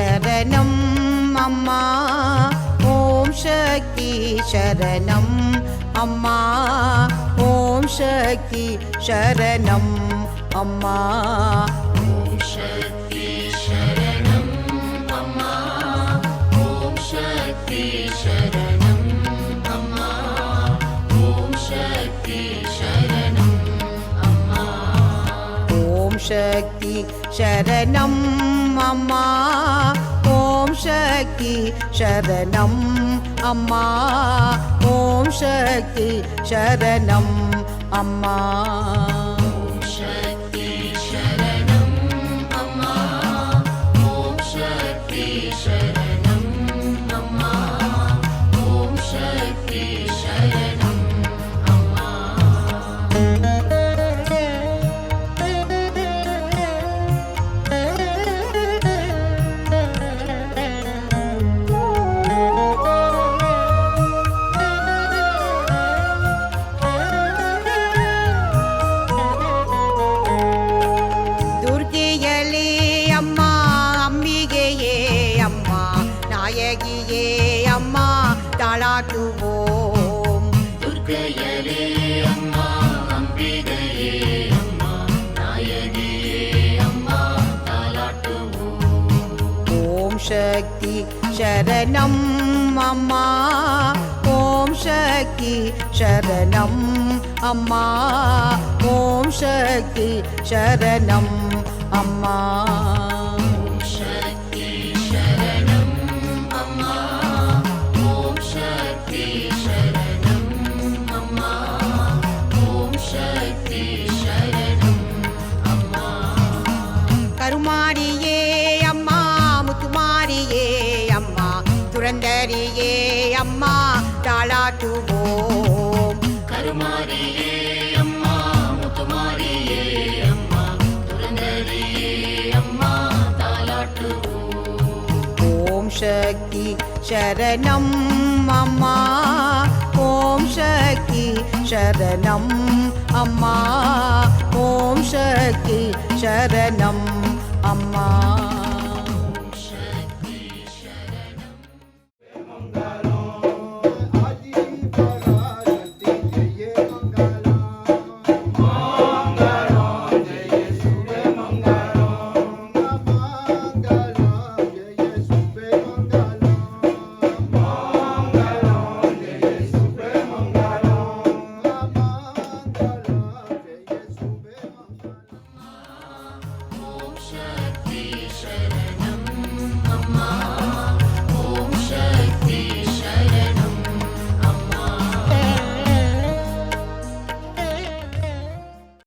शरणम् अम्मा ॐ शक्ति शरणम् अम्मा ॐ शक्ति शरणम् अम्मा ॐ शक्ति शरणम् अम्मा ॐ शक्ति शरणम् अम्मा ॐ शक्ति शरणम् अम्मा ॐ शक्ति शरणम् अम्मा ॐ शक्ति शरणम् अम्मा ॐ शक्ति शरणम् अम्मा ॐ शक्ति शरणम् अम्मा ॐ शक्ति शरणम् अम्मा ॐ शक्ति शरणम् अम्मा தாளாட்டுவோம். துர்க்கையலே அம்மா அம்பிகையே அம்மா நாயகியே அம்மா தாளாட்டுவோம். ஓம் சக்தி சரணம் அம்மா ஓம் சக்தி சரணம் அம்மா ஓம் சக்தி சரணம் அம்மா முத்துமாரியே அம்மா முத்துமாரியே அம்மா துரந்தரியே அம்மா தாளாட்டுவோம் கருமாரியே அம்மா முத்துமாரியே அம்மா துரந்தரியே அம்மா தாலாட்டுவோம் ஓம் சக்தி சரணம் அம்மா ஓம் சக்தி சரணம் அம்மா ஓம் சக்தி சரணம் அம்மா ஓம் சக்தி சரணம்